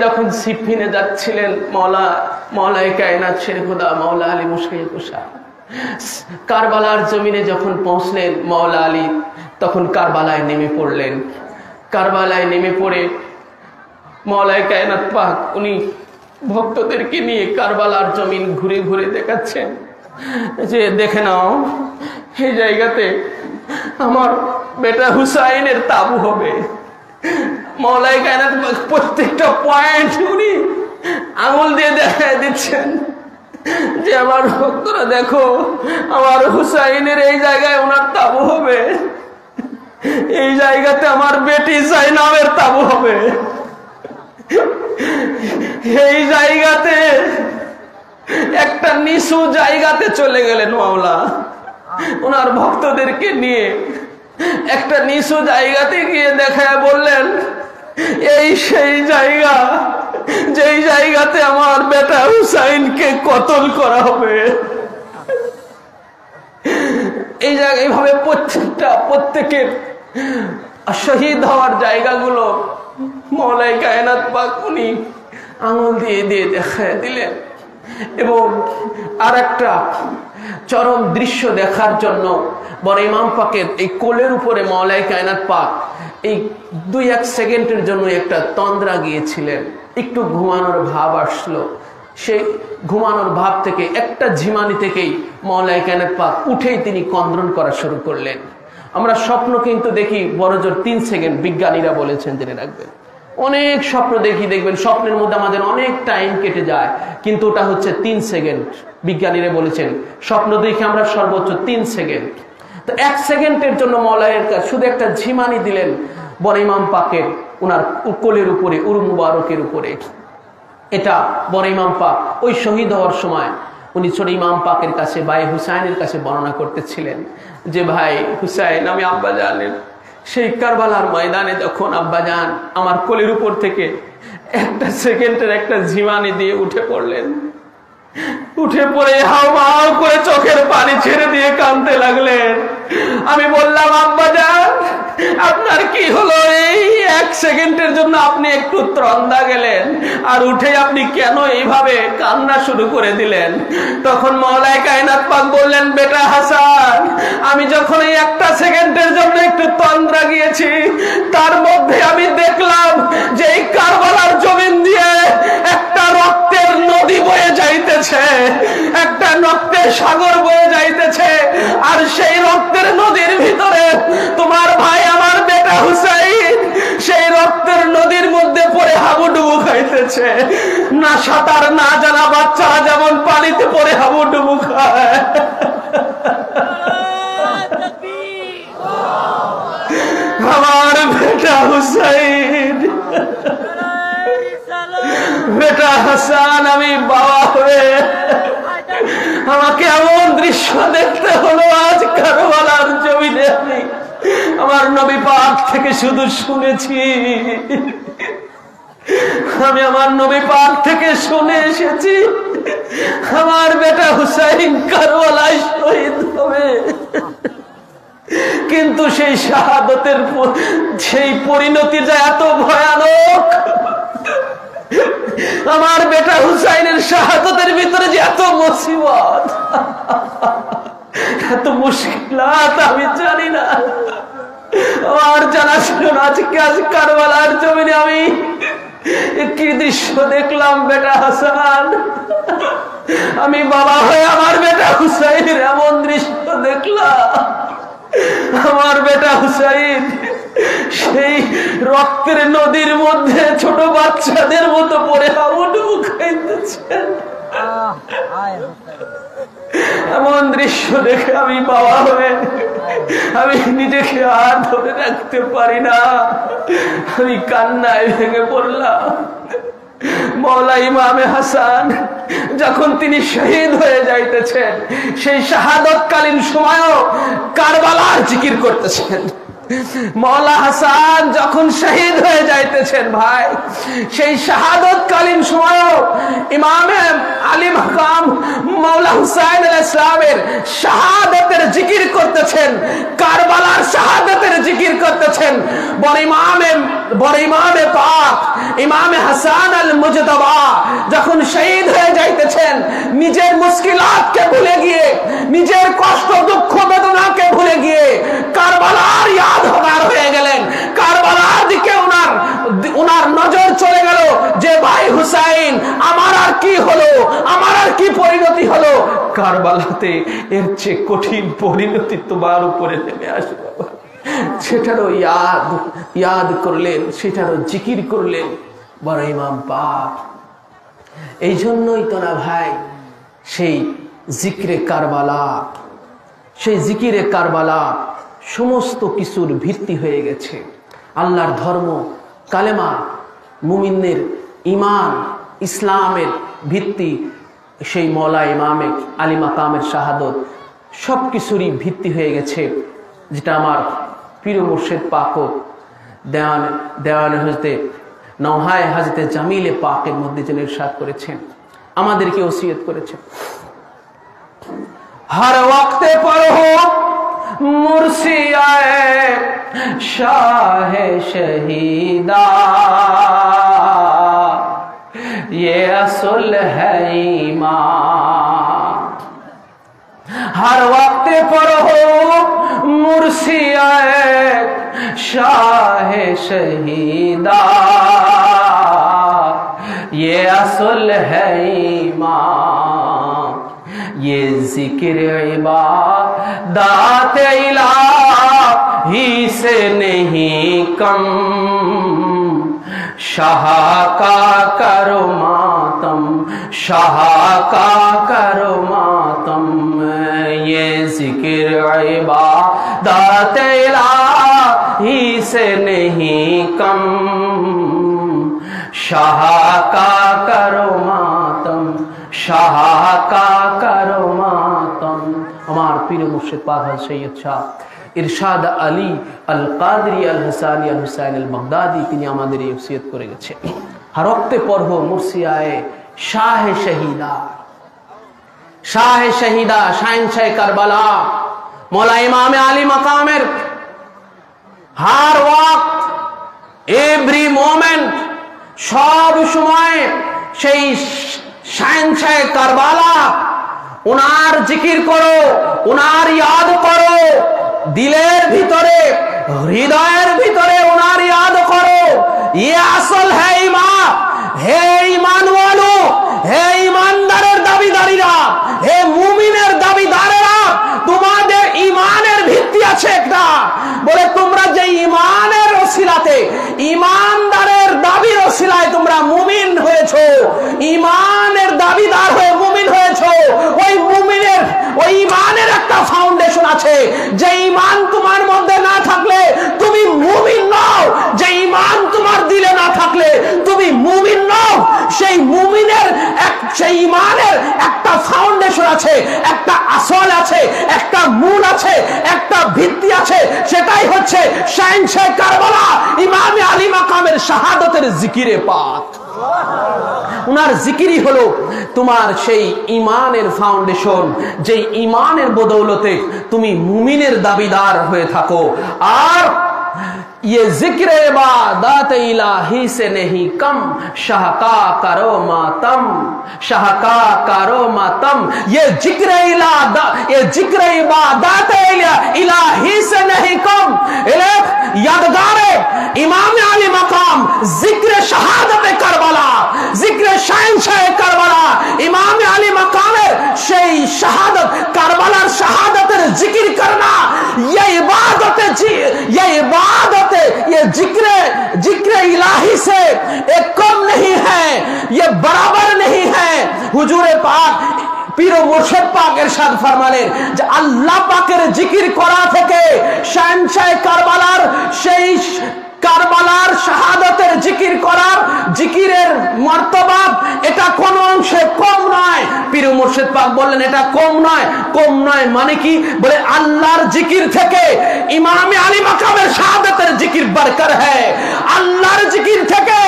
যখন সিফিনে যাচ্ছিলেন, মওলায়ে কায়নাত শের খোদা মাওলা আলী মুশকিল কুশা কারবালার জমিনে যখন পৌঁছলেন, মাওলা আলী তখন কারবালায় নেমে পড়লেন। কারবালায় নেমে পড়ে মওলায়ে কায়নাত পাক উনি ভক্তদেরকে নিয়ে কারবালার জমিন ঘুরে ঘুরে দেখাচ্ছেন যে দেখে নাও, এই জায়গাতে আমার বেটা হুসাইনের তাবু হবে। মওলায়ে কায়নাত প্রত্যেকটা পয়েন্ট উনি আঙুল দিয়ে দেখায় দিচ্ছেন যে আমার ভক্তরা দেখো, আমার হুসাইনের এই জায়গায় ওনার তাবু হবে, এই জায়গাতে আমার বেটি জাইনাবের তাবু হবে, এই জায়গাতে একটা নিচু জায়গাতে চলে গেলেন মাওলা ওনার ভক্তদেরকে নিয়ে। একটা নিচু জায়গাতে গিয়ে দেখায় বললেন, এই সেই জায়গা যেই জায়গাতে আমার বেটা হুসাইনকে কতল করা হবে। এই জায়গা এইভাবে প্রত্যেকের শহীদ হওয়ার জায়গাগুলো মওলায়ে কায়নাত পাক উনি আঙুল দিয়ে দিয়ে দেখায় দিলেন। এবং আর একটা চরম দৃশ্য দেখার জন্য বড় ইমাম পাকের এই কোলের উপরে মওলায়ে কায়নাত পাক এই 2-1 সেকেন্ডের জন্য একটা তন্দ্রা গিয়েছিলেন। একটু ঘুমানোর ভাব আসলো, সেই ঘুমানোর ভাব থেকে একটা ঝিমানি থেকেই মওলায়ে কায়নাত পাক উঠেই তিনি কন্দ্রন করা শুরু করলেন। আমরা স্বপ্ন কিন্তু দেখি বড়জোর 3 সেকেন্ড, বিজ্ঞানীরা বলেছেন, জেনে রাখবেন। অনেক স্বপ্ন দেখি, দেখবেন স্বপ্নের মধ্যে আমাদের অনেক টাইম কেটে যায়, কিন্তু ওটা হচ্ছে 3 সেকেন্ড। বিজ্ঞানীরা বলেছেন স্বপ্ন দেখে আমরা সর্বোচ্চ 3 সেকেন্ড। তো 1 সেকেন্ডের জন্য মওলায়ের কাছে শুধু একটা ঝিমানি দিলেন বড় ইমাম পাকের ওনার কোলের উপরে, উরু মুবারকের উপরে। এটা বড় ইমাম পাক ওই শহীদ হওয়ার সময় উনি ছোট ইমাম পাকের কাছে, ভাই হুসাইনের কাছে বর্ণনা করতেছিলেন যে ভাই হুসাইন, আমি আব্বাজানের সেই কারবালার ময়দানে যখন আব্বাজান আমার কোলের উপর থেকে 1 সেকেন্ডের একটা ঝিমানি দিয়ে উঠে পড়লেন, উঠে পড়ে হাও করে চোখের পানি ছেড়ে দিয়ে কাঁদতে লাগলেন। আমি বললাম, আব্বাজান আপনার কি হলো? এই 1 সেকেন্ডের জন্য আপনি একটু ত্রন্দা গেলেন, আর উঠে আপনি কেন এইভাবে কান্না শুরু করে দিলেন? তখন মওলায়ে কায়নাত পাক বললেন, বেটা হাসান, আমি যখন এই 1 সেকেন্ডের জন্য একটু তন্দ্রা গিয়েছি, তার মধ্যে আমি দেখলাম যে এই কারবালার জমিন দিয়ে একটা রক্তের নদী বয়ে যাইতেছে, একটা রক্তের সাগর বয়ে যাইতেছে, আর সেই রক্তের নদীর ভিতরে তোমার ভাই আমার বেটা হুসাইন সেই রক্তের নদীর মধ্যে পড়ে হাবুডুবু খাইতেছে। না সাঁতার না জানা বাচ্চারা যেমন পানিতে পড়ে হাবুডুবু খায়, আমার বেটা হুসাইন, বেটা হাসান, আমি বাবা হয়ে আমাকে এমন দৃশ্য দেখতে হলো আজ কারবালার জমিনে। আমি আমার নবী পাক থেকে শুধু শুনেছি, আমি আমার নবী পাক থেকে শুনে এসেছি আমার বেটা হুসাইন কারবালায় শহীদ হবে, কিন্তু সেই শাহাদতের সেই পরিণতিটা এত ভয়ানক। আমার বেটা হুসাইনের শাহাদতের ভিতরে যে এত মুসিবত, এত মুশকিলাত আমি জানি না, আমার জানা ছিল না। আজ কারবালার জমিনে আমি কি দৃশ্য দেখলাম বেটা হাসান, আমি বাবা হয়ে আমার বেটা হুসাইনের এমন দৃশ্য দেখলাম। আমার বেটা হুসাইন সেই রক্তের নদীর মধ্যে ছোট বাচ্চাদের মতো পড়ে হাবুডুবু খাইতেছেন। এমন দৃশ্য দেখে আমি বাবা হয়ে আমি নিজেকে আর ধরে রাখতে পারি না, আমি কান্নায় ভেঙে পড়লাম। মওলা ইমামে হাসান যখন তিনি শহীদ হয়ে যাইতেছেন, সেই শাহাদতকালীন সময়ও কারবালার জিকির করতেছেন। মওলা হাসান যখন শহীদ হয়ে যাইতেছেন ভাই, সেই শাহাদতকালীন সময়ও ইমামে আলী মাকাম মওলা হুসাইন আলাইহিস সালামের শাহাদাতের জিকির করতেছেন, কারবালার শাহাদাতের জিকির করতেছেন। বড় ইমামে পাক ইমামে হাসান আল মুজতবা যখন শহীদ হয়ে যাইতেছেন, নিজের মুশকিলাতকে ভুলে গিয়ে, নিজের কষ্ট দুঃখ বেদনাকে ভুলে গিয়ে কারবালার ইয়াদগার হয়ে গেলেন। কারবালার দিকে উনার নজর চলে গেল যে ভাই হুসাইন আমার আর কি হলো, আমার আর কি পরিণতি হলো। কারবালাতে এর চেয়ে কঠিন পরিণতি তোমার উপরে নেমে আসবে। সেটারও ইয়াদ করলেন, সেটারও জিকির করলেন বড় ইমাম পাক। এই জন্যই তো না ভাই সেই জিকিরে কারবালা, সেই জিকিরে কারবালা সমস্ত কিছুর ভিত্তি হয়ে গেছে। আল্লাহর ধর্ম, কালেমা, মুমিনের ইমান, ইসলামের ভিত্তি সেই মওলা ইমামে আলী মাকামের শাহাদত সব কিছুরই ভিত্তি হয়ে গেছে। যেটা আমার পীর মুর্শিদ পাকও দেওয়ানে হজরতে নওহায় হজরতে জামিলে পাকের মধ্যে যেন ইরশাদ করেছেন, আমাদেরকে ওসিয়ত করেছেন, हर वक्त पढ़ो मुर्सियाए शाह शहीदा, ये असुल है ईमान। हर वक्त पढ़ो मुर्सियाए शाह शहीदा, ये असुल है ईमान। ये जिक्र इबादत इलाही से नहीं कम, शाह का करो मातम, शाह का करो मातम। ये जिक्र इबादत इलाही से नहीं कम, शाह का करो मातम, शाह का करो मातम। हमार पीर मुर्शिद पाक सैयद शाह इरशाद আলী আল কাদরি আল হাসানি আল হুসাইন আল বাগদাদি তিনি আমাদের এই ওসিয়ত করে গেছে, हर वक्त पढ़ो मुर्सियाए शाह शहीदा, शाह शहीदा শাহেনশাহ কারবালা মওলা ইমামে আলী মাকামের हर वक्त एवरी मोमेंट সব সময় সেই শাহেনশাহ কারবালা উনার জিকির করো, উনার ইয়াদ করো, দিলের ভিতরে হৃদয়ের ভিতরে উনার ইয়াদ করো। ये আসল है ईमान, হে ঈমান ওয়ালো, হে ঈমানদারের দাবিদারীরা, হে মুমিনের দাবিদারেরা, তোমাদের ঈমানের ভিত্তি আছে একটা, বলে তোমরা যে ঈমানের ওসিলাতে, ঈমানদারের দাবির ওসিলায় তোমরা মুমিন হয়েছো, ঈমানের দাবিদার হয়ে মুমিন হয়েছো। ওই মুমিনের ওই ঈমানের একটা ফাউন্ডেশন আছে, যে ঈমান তোমার মধ্যে না থাকলে তুমি মুমিন নও, যে ঈমান তোমার দিলে না থাকলে তুমি মুমিন নও। সেই মুমিনের সেই ঈমানের একটা ফাউন্ডেশন আছে, একটা আসল আছে, একটা মূল আছে, একটা ভিত্তি আছে, সেটাই হচ্ছে শাহেনশাহ কারবালা ইমামে আলী মাকামের শাহাদতের জিকিরে পাক। উনার জিকিরই হলো তোমার সেই ঈমানের ফাউন্ডেশন, যে ঈমানের বদৌলতে তুমি মুমিনের দাবিদার হয়ে থাকো। আর ये जिक्र इबादत इलाही से नहीं कम, शाह का करो मातम, शाह का करो मातम। ये जिक्र इबादत इलाही से नहीं कम। यादगार इमाम आली मकाम जिक्र शहादत करबला, जिक्र शाहेनशाह करबला इमाम आली मकामेर সেই শাহাদাত কারবালার শাহাদাতের জিকির करना, ये इबादत ये जिक्र इलाही से एक कम नहीं है, ये बराबर नहीं है। हुजूर पाक পীর ও মুর্শিদ পাক ইরশাদ ফরমালেন যে আল্লাহ পাকের জিকির করা থেকে শাহেনশাহ কারবালার সেই কারবালার শাহাদাতের জিকির করার জিকিরের মর্তবা এটা কোন অংশে কম নয়। পীর ও মুর্শিদ পাক বললেন এটা কম নয়। কম নয় মানে কি? বলে আল্লাহর জিকির থেকে ইমামে আলী মাকামের শাহাদাতের জিকির বরকর है, আল্লাহর জিকির থেকে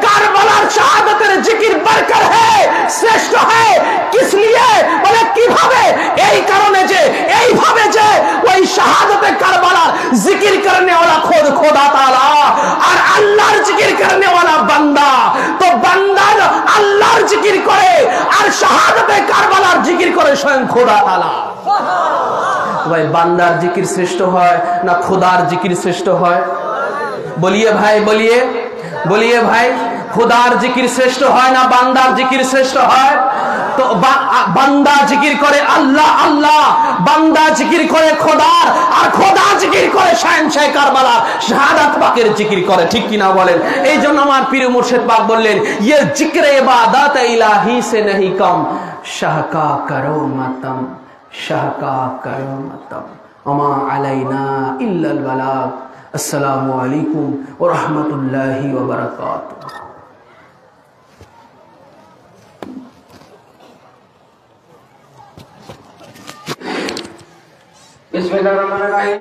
কারবালার শাহাদাতের জিকির বরকর है, শ্রেষ্ঠ है। किस लिए? বলে কিভাবে? এই কারণে যে এইভাবে যে ওই শাহাদাতে কারবালার জিকির करने वाला खुद खुदा ताला और अल्लाह जिक्र करने वाला बंदा, तो बंदा জিকির করে আর শাহাদাতে কারবালার জিকির করে স্বয়ং খোদা তাআলা। ভাই বান্দার জিকির শ্রেষ্ঠ হয় না খোদার জিকির শ্রেষ্ঠ হয়? বলিয়ে ভাই, বলিয়ে ভাই, খোদার জিকির শ্রেষ্ঠ হয় না বান্দার জিকির শ্রেষ্ঠ হয়? তো বান্দা জিকির করে আল্লাহ আল্লাহ, বান্দা জিকির করে খোদার, আর খোদা জিকির করে শাহেনশাহ কারবালা শাহাদাত পাকের জিকির করে। ঠিক কিনা বলেন? এই জন্য আমার পীর মুর্শিদ পাক বললেন, ये जिक्र इबादत इलाही से नहीं कम, शाह का करो मतम, शाह का करो मतम, अमा अलैना इल्लल बलाग। अस्सलामु अलैकुम व रहमतुल्लाहि व बरकातुहू। बिस्मिल्लाहिर्रहमानिर्रहीम।